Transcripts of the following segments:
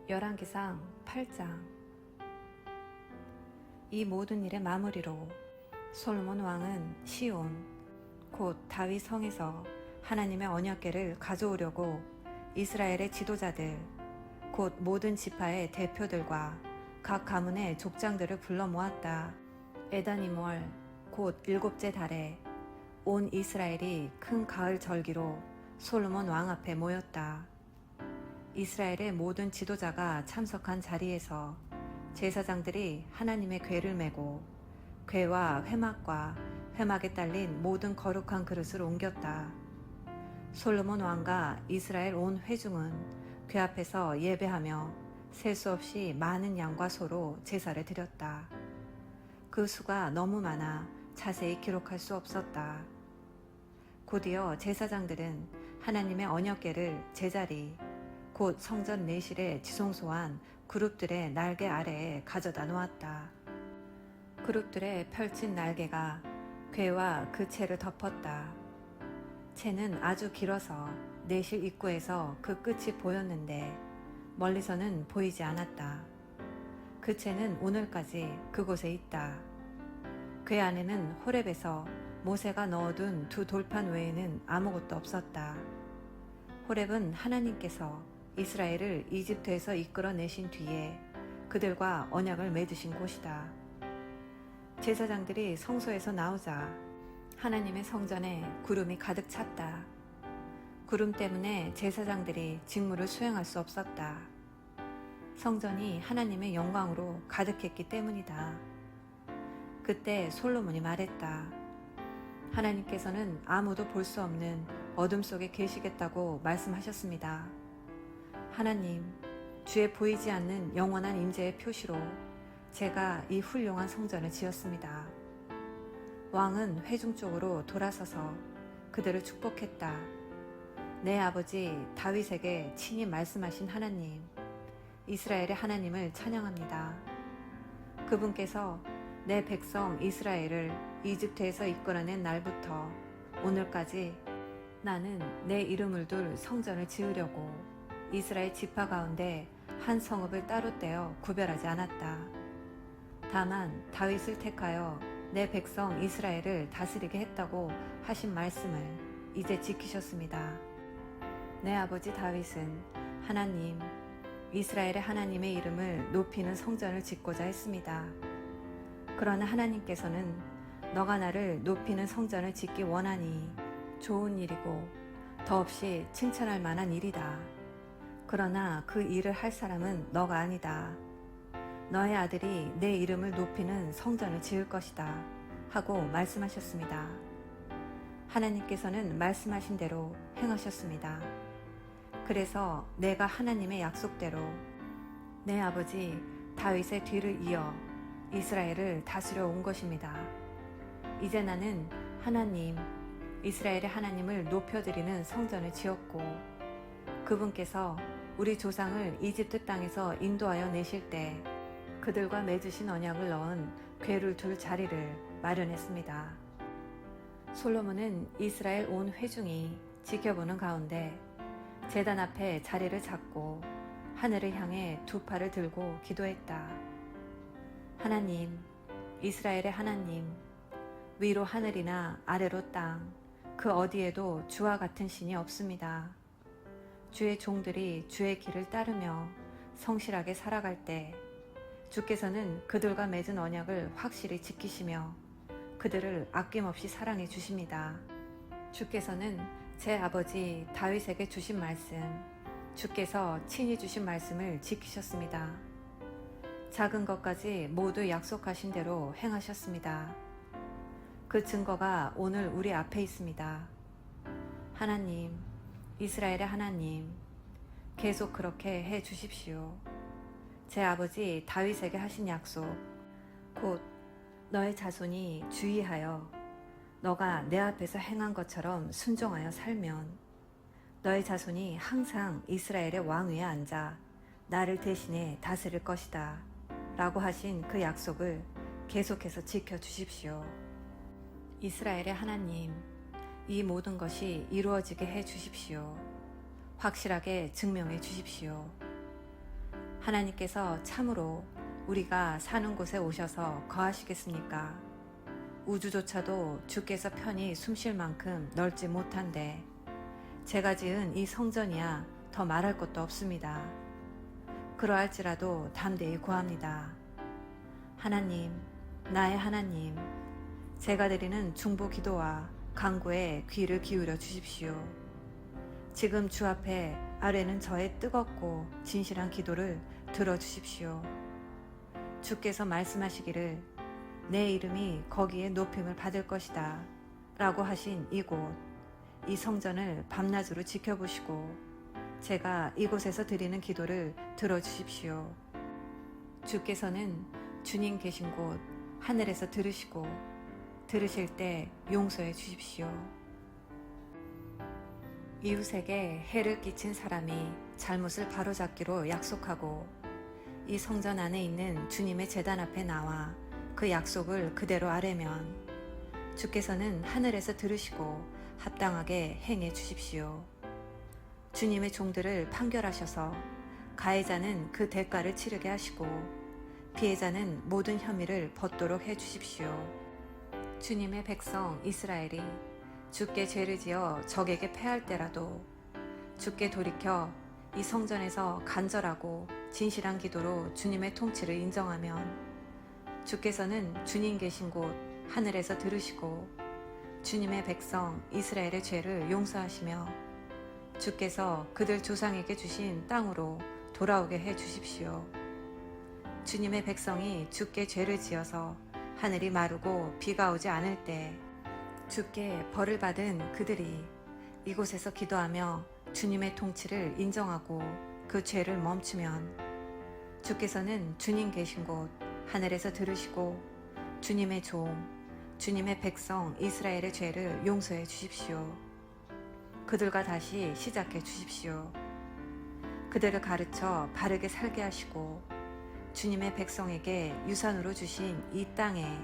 열왕기상 8장. 이 모든 일의 마무리로 솔로몬 왕은 시온 곧 다윗 성에서 하나님의 언약궤를 가져오려고 이스라엘의 지도자들 곧 모든 지파의 대표들과 각 가문의 족장들을 불러 모았다. 에다니몰 곧 일곱째 달에 온 이스라엘이 큰 가을 절기로 솔로몬 왕 앞에 모였다. 이스라엘의 모든 지도자가 참석한 자리에서 제사장들이 하나님의 궤를 메고 궤와 회막과 회막에 딸린 모든 거룩한 그릇을 옮겼다. 솔로몬 왕과 이스라엘 온 회중은 궤 앞에서 예배하며 셀 수 없이 많은 양과 소로 제사를 드렸다. 그 수가 너무 많아 자세히 기록할 수 없었다. 곧이어 제사장들은 하나님의 언약궤를 제자리 곧 성전 내실에 지성소한 그룹들의 날개 아래에 가져다 놓았다. 그룹들의 펼친 날개가 궤와 그 채를 덮었다. 채는 아주 길어서 내실 입구에서 그 끝이 보였는데 멀리서는 보이지 않았다. 그 채는 오늘까지 그곳에 있다. 궤 안에는 호렙에서 모세가 넣어둔 두 돌판 외에는 아무것도 없었다. 호렙은 하나님께서 이스라엘을 이집트에서 이끌어내신 뒤에 그들과 언약을 맺으신 곳이다. 제사장들이 성소에서 나오자 하나님의 성전에 구름이 가득 찼다. 구름 때문에 제사장들이 직무를 수행할 수 없었다. 성전이 하나님의 영광으로 가득했기 때문이다. 그때 솔로몬이 말했다. 하나님께서는 아무도 볼 수 없는 어둠 속에 계시겠다고 말씀하셨습니다. 하나님, 주의 보이지 않는 영원한 임재의 표시로 제가 이 훌륭한 성전을 지었습니다. 왕은 회중 쪽으로 돌아서서 그들을 축복했다. 내 아버지 다윗에게 친히 말씀하신 하나님, 이스라엘의 하나님을 찬양합니다. 그분께서 내 백성 이스라엘을 이집트에서 이끌어낸 날부터 오늘까지 나는 내 이름을 둘 성전을 지으려고 이스라엘 지파 가운데 한 성읍을 따로 떼어 구별하지 않았다. 다만 다윗을 택하여 내 백성 이스라엘을 다스리게 했다고 하신 말씀을 이제 지키셨습니다. 내 아버지 다윗은 하나님, 이스라엘의 하나님의 이름을 높이는 성전을 짓고자 했습니다. 그러나 하나님께서는 너가 나를 높이는 성전을 짓기 원하니 좋은 일이고 더없이 칭찬할 만한 일이다. 그러나 그 일을 할 사람은 너가 아니다. 너의 아들이 내 이름을 높이는 성전을 지을 것이다 하고 말씀하셨습니다. 하나님께서는 말씀하신 대로 행하셨습니다. 그래서 내가 하나님의 약속대로 내 아버지 다윗의 뒤를 이어 이스라엘을 다스려 온 것입니다. 이제 나는 하나님, 이스라엘의 하나님을 높여드리는 성전을 지었고 그분께서 우리 조상을 이집트 땅에서 인도하여 내실 때 그들과 맺으신 언약을 넣은 궤를 둘 자리를 마련했습니다. 솔로몬은 이스라엘 온 회중이 지켜보는 가운데 제단 앞에 자리를 잡고 하늘을 향해 두 팔을 들고 기도했다. 하나님, 이스라엘의 하나님, 위로 하늘이나 아래로 땅, 그 어디에도 주와 같은 신이 없습니다. 주의 종들이 주의 길을 따르며 성실하게 살아갈 때 주께서는 그들과 맺은 언약을 확실히 지키시며 그들을 아낌없이 사랑해 주십니다. 주께서는 제 아버지 다윗에게 주신 말씀, 주께서 친히 주신 말씀을 지키셨습니다. 작은 것까지 모두 약속하신 대로 행하셨습니다. 그 증거가 오늘 우리 앞에 있습니다. 하나님, 이스라엘의 하나님, 계속 그렇게 해 주십시오. 제 아버지 다윗에게 하신 약속, 곧 너의 자손이 주의하여 너가 내 앞에서 행한 것처럼 순종하여 살면 너의 자손이 항상 이스라엘의 왕 위에 앉아 나를 대신해 다스릴 것이다 라고 하신 그 약속을 계속해서 지켜주십시오. 이스라엘의 하나님, 이 모든 것이 이루어지게 해 주십시오. 확실하게 증명해 주십시오. 하나님께서 참으로 우리가 사는 곳에 오셔서 거하시겠습니까? 우주조차도 주께서 편히 숨쉴 만큼 넓지 못한데 제가 지은 이 성전이야 더 말할 것도 없습니다. 그러할지라도 담대히 구합니다. 하나님, 나의 하나님, 제가 드리는 중보 기도와 간구에 귀를 기울여 주십시오. 지금 주 앞에 아뢰는 저의 뜨겁고 진실한 기도를 들어주십시오. 주께서 말씀하시기를 내 이름이 거기에 높임을 받을 것이다 라고 하신 이곳, 이 성전을 밤낮으로 지켜보시고 제가 이곳에서 드리는 기도를 들어주십시오. 주께서는 주님 계신 곳 하늘에서 들으시고 들으실 때 용서해 주십시오. 이웃에게 해를 끼친 사람이 잘못을 바로잡기로 약속하고 이 성전 안에 있는 주님의 제단 앞에 나와 그 약속을 그대로 아뢰면 주께서는 하늘에서 들으시고 합당하게 행해 주십시오. 주님의 종들을 판결하셔서 가해자는 그 대가를 치르게 하시고 피해자는 모든 혐의를 벗도록 해 주십시오. 주님의 백성 이스라엘이 주께 죄를 지어 적에게 패할 때라도 주께 돌이켜 이 성전에서 간절하고 진실한 기도로 주님의 통치를 인정하면 주께서는 주님 계신 곳 하늘에서 들으시고 주님의 백성 이스라엘의 죄를 용서하시며 주께서 그들 조상에게 주신 땅으로 돌아오게 해 주십시오. 주님의 백성이 주께 죄를 지어서 하늘이 마르고 비가 오지 않을 때 주께 벌을 받은 그들이 이곳에서 기도하며 주님의 통치를 인정하고 그 죄를 멈추면 주께서는 주님 계신 곳 하늘에서 들으시고 주님의 종, 주님의 백성 이스라엘의 죄를 용서해 주십시오. 그들과 다시 시작해 주십시오. 그들을 가르쳐 바르게 살게 하시고 주님의 백성에게 유산으로 주신 이 땅에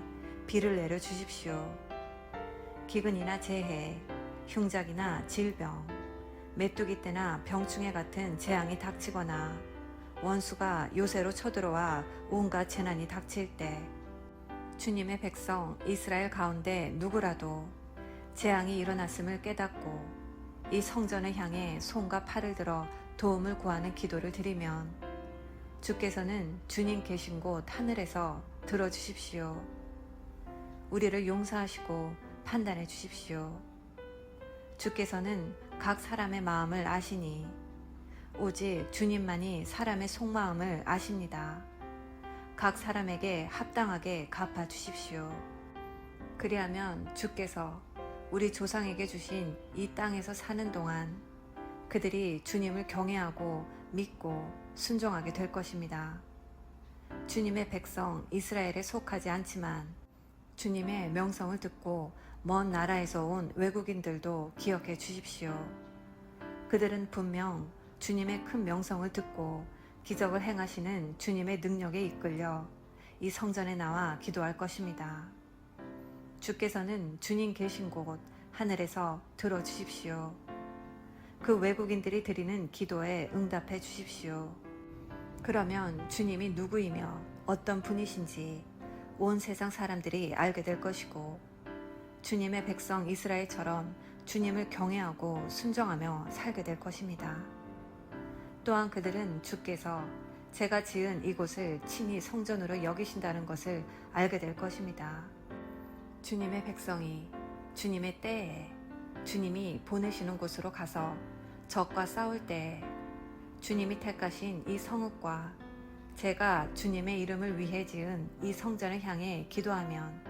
비를 내려 주십시오. 기근이나 재해, 흉작이나 질병, 메뚜기 떼나 병충해 같은 재앙이 닥치거나 원수가 요새로 쳐들어와 온갖 재난이 닥칠 때 주님의 백성 이스라엘 가운데 누구라도 재앙이 일어났음을 깨닫고 이 성전을 향해 손과 팔을 들어 도움을 구하는 기도를 드리면 주께서는 주님 계신 곳 하늘에서 들어주십시오. 우리를 용서하시고 판단해 주십시오. 주께서는 각 사람의 마음을 아시니 오직 주님만이 사람의 속마음을 아십니다. 각 사람에게 합당하게 갚아 주십시오. 그리하면 주께서 우리 조상에게 주신 이 땅에서 사는 동안 그들이 주님을 경외하고 믿고 순종하게 될 것입니다. 주님의 백성 이스라엘에 속하지 않지만 주님의 명성을 듣고 먼 나라에서 온 외국인들도 기억해 주십시오. 그들은 분명 주님의 큰 명성을 듣고 기적을 행하시는 주님의 능력에 이끌려 이 성전에 나와 기도할 것입니다. 주께서는 주님 계신 곳 하늘에서 들어주십시오. 그 외국인들이 드리는 기도에 응답해 주십시오. 그러면 주님이 누구이며 어떤 분이신지 온 세상 사람들이 알게 될 것이고 주님의 백성 이스라엘처럼 주님을 경외하고 순종하며 살게 될 것입니다. 또한 그들은 주께서 제가 지은 이곳을 친히 성전으로 여기신다는 것을 알게 될 것입니다. 주님의 백성이 주님의 때에 주님이 보내시는 곳으로 가서 적과 싸울 때 주님이 택하신 이 성읍과 제가 주님의 이름을 위해 지은 이 성전을 향해 기도하면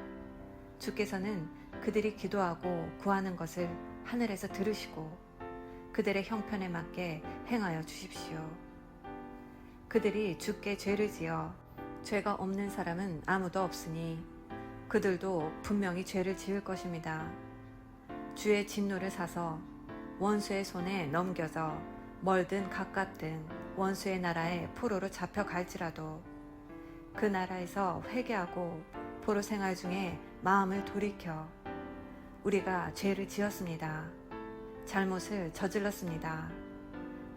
주께서는 그들이 기도하고 구하는 것을 하늘에서 들으시고 그들의 형편에 맞게 행하여 주십시오. 그들이 주께 죄를 지어 죄가 없는 사람은 아무도 없으니 그들도 분명히 죄를 지을 것입니다. 주의 진노를 사서 원수의 손에 넘겨져 멀든 가깝든 원수의 나라에 포로로 잡혀갈지라도 그 나라에서 회개하고 포로 생활 중에 마음을 돌이켜 우리가 죄를 지었습니다. 잘못을 저질렀습니다.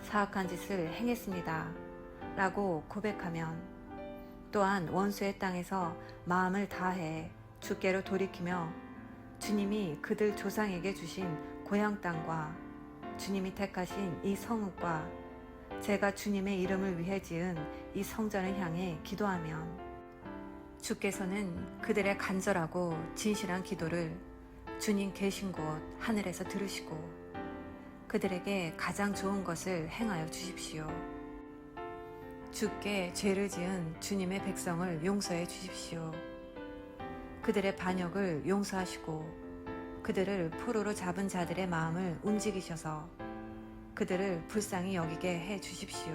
사악한 짓을 행했습니다. 라고 고백하면, 또한 원수의 땅에서 마음을 다해 주께로 돌이키며 주님이 그들 조상에게 주신 고향 땅과 주님이 택하신 이 성읍과 제가 주님의 이름을 위해 지은 이 성전을 향해 기도하면 주께서는 그들의 간절하고 진실한 기도를 주님 계신 곳 하늘에서 들으시고 그들에게 가장 좋은 것을 행하여 주십시오. 주께 죄를 지은 주님의 백성을 용서해 주십시오. 그들의 반역을 용서하시고 그들을 포로로 잡은 자들의 마음을 움직이셔서 그들을 불쌍히 여기게 해 주십시오.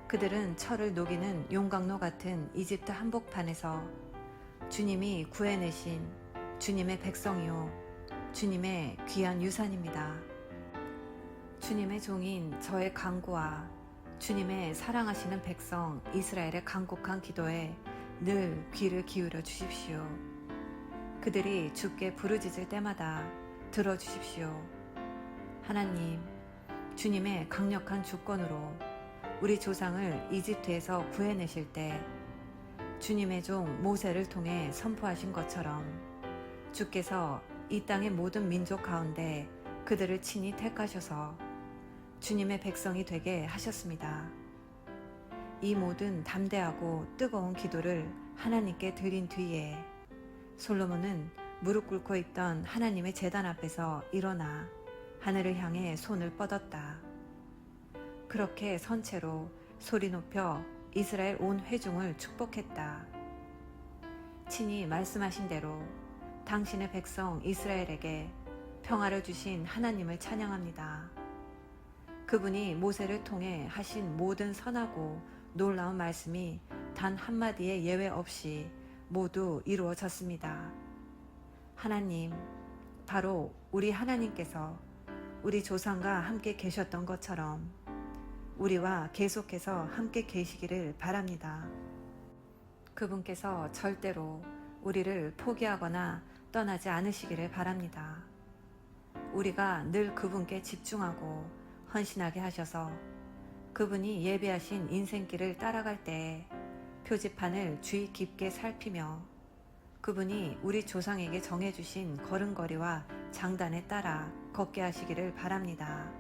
그들은 철을 녹이는 용광로 같은 이집트 한복판에서 주님이 구해내신 주님의 백성이요 주님의 귀한 유산입니다. 주님의 종인 저의 간구와 주님의 사랑하시는 백성 이스라엘의 간곡한 기도에 늘 귀를 기울여 주십시오. 그들이 주께 부르짖을 때마다 들어주십시오. 하나님, 주님의 강력한 주권으로 우리 조상을 이집트에서 구해내실 때 주님의 종 모세를 통해 선포하신 것처럼 주께서 이 땅의 모든 민족 가운데 그들을 친히 택하셔서 주님의 백성이 되게 하셨습니다. 이 모든 담대하고 뜨거운 기도를 하나님께 드린 뒤에 솔로몬은 무릎 꿇고 있던 하나님의 제단 앞에서 일어나 하늘을 향해 손을 뻗었다. 그렇게 선체로 소리 높여 이스라엘 온 회중을 축복했다. 친히 말씀하신 대로 당신의 백성 이스라엘에게 평화를 주신 하나님을 찬양합니다. 그분이 모세를 통해 하신 모든 선하고 놀라운 말씀이 단 한마디의 예외 없이 모두 이루어졌습니다. 하나님, 바로 우리 하나님께서 우리 조상과 함께 계셨던 것처럼 우리와 계속해서 함께 계시기를 바랍니다. 그분께서 절대로 우리를 포기하거나 떠나지 않으시기를 바랍니다. 우리가 늘 그분께 집중하고 헌신하게 하셔서 그분이 예비하신 인생길을 따라갈 때에 표지판을 주의 깊게 살피며 그분이 우리 조상에게 정해주신 걸음걸이와 장단에 따라 걷게 하시기를 바랍니다.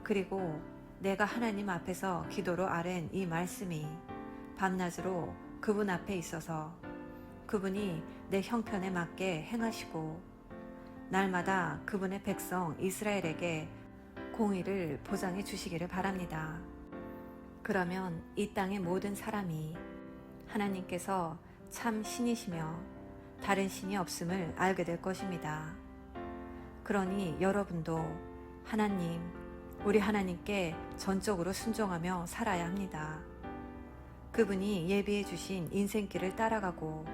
그리고 내가 하나님 앞에서 기도로 아랜 이 말씀이 밤낮으로 그분 앞에 있어서 그분이 내 형편에 맞게 행하시고 날마다 그분의 백성 이스라엘에게 공의를 보장해 주시기를 바랍니다. 그러면 이 땅의 모든 사람이 하나님께서 참 신이시며 다른 신이 없음을 알게 될 것입니다. 그러니 여러분도 하나님, 우리 하나님께 전적으로 순종하며 살아야 합니다. 그분이 예비해 주신 인생길을 따라가고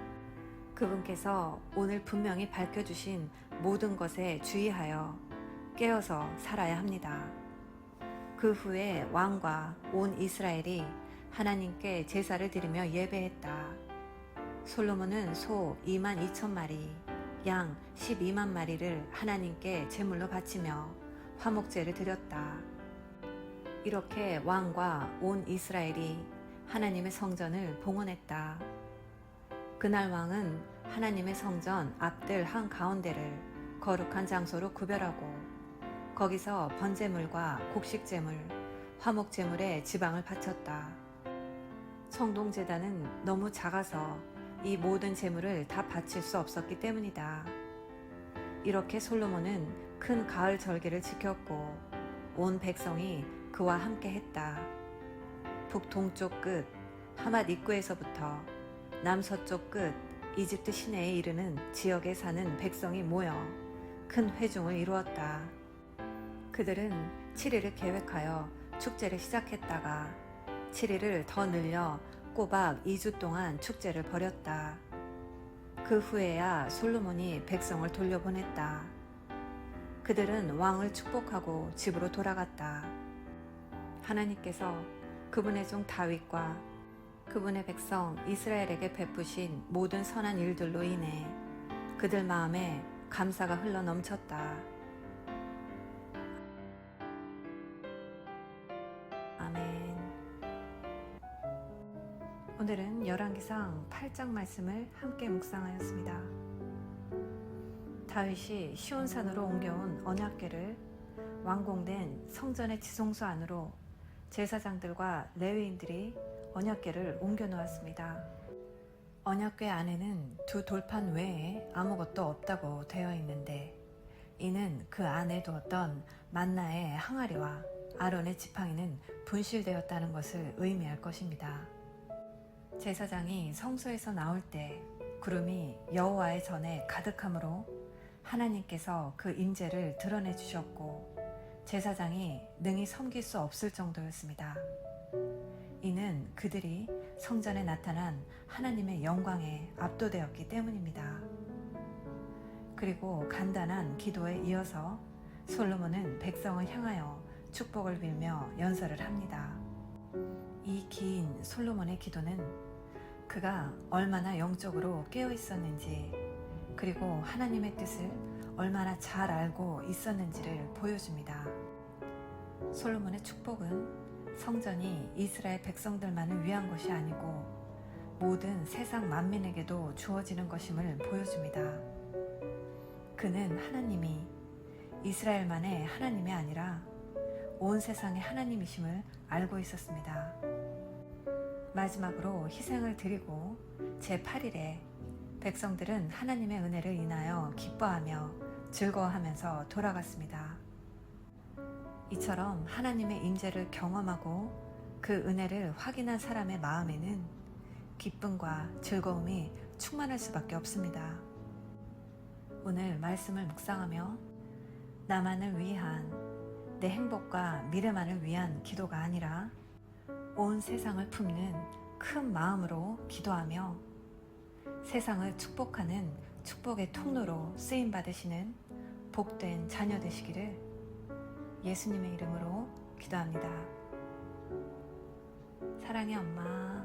그분께서 오늘 분명히 밝혀주신 모든 것에 주의하여 깨어서 살아야 합니다. 그 후에 왕과 온 이스라엘이 하나님께 제사를 드리며 예배했다. 솔로몬은 소 22,000마리, 양 12만 마리를 하나님께 제물로 바치며 화목제를 드렸다. 이렇게 왕과 온 이스라엘이 하나님의 성전을 봉헌했다. 그날 왕은 하나님의 성전 앞들 한가운데를 거룩한 장소로 구별하고 거기서 번제물과 곡식제물, 화목제물에 지방을 바쳤다. 청동제단은 너무 작아서 이 모든 제물을 다 바칠 수 없었기 때문이다. 이렇게 솔로몬은 큰 가을 절기를 지켰고 온 백성이 그와 함께 했다. 북동쪽 끝 하맛 입구에서부터 남서쪽 끝 이집트 시내에 이르는 지역에 사는 백성이 모여 큰 회중을 이루었다. 그들은 7일을 계획하여 축제를 시작했다가 7일을 더 늘려 꼬박 2주 동안 축제를 벌였다. 그 후에야 솔로몬이 백성을 돌려보냈다. 그들은 왕을 축복하고 집으로 돌아갔다. 하나님께서 그분의 종 다윗과 그분의 백성 이스라엘에게 베푸신 모든 선한 일들로 인해 그들 마음에 감사가 흘러 넘쳤다. 아멘. 오늘은 열왕기상 8장 말씀을 함께 묵상하였습니다. 다윗이 시온산으로 옮겨온 언약궤를 완공된 성전의 지성소 안으로 제사장들과 레위인들이 언약궤를 옮겨 놓았습니다. 언약궤 안에는 두 돌판 외에 아무것도 없다고 되어 있는데, 이는 그 안에 두었던 만나의 항아리와 아론의 지팡이는 분실되었다는 것을 의미할 것입니다. 제사장이 성소에서 나올 때 구름이 여호와의 전에 가득함으로 하나님께서 그 임재를 드러내 주셨고, 제사장이 능히 섬길 수 없을 정도였습니다. 이는 그들이 성전에 나타난 하나님의 영광에 압도되었기 때문입니다. 그리고 간단한 기도에 이어서 솔로몬은 백성을 향하여 축복을 빌며 연설을 합니다. 이 긴 솔로몬의 기도는 그가 얼마나 영적으로 깨어 있었는지, 그리고 하나님의 뜻을 얼마나 잘 알고 있었는지를 보여줍니다. 솔로몬의 축복은 성전이 이스라엘 백성들만을 위한 것이 아니고 모든 세상 만민에게도 주어지는 것임을 보여줍니다. 그는 하나님이 이스라엘만의 하나님이 아니라 온 세상의 하나님이심을 알고 있었습니다. 마지막으로 희생을 드리고 제8일에 백성들은 하나님의 은혜를 인하여 기뻐하며 즐거워하면서 돌아갔습니다. 이처럼 하나님의 임재를 경험하고 그 은혜를 확인한 사람의 마음에는 기쁨과 즐거움이 충만할 수밖에 없습니다. 오늘 말씀을 묵상하며 나만을 위한, 내 행복과 미래만을 위한 기도가 아니라 온 세상을 품는 큰 마음으로 기도하며 세상을 축복하는 축복의 통로로 쓰임 받으시는 복된 자녀 되시기를 예수님의 이름으로 기도합니다. 사랑의 엄마.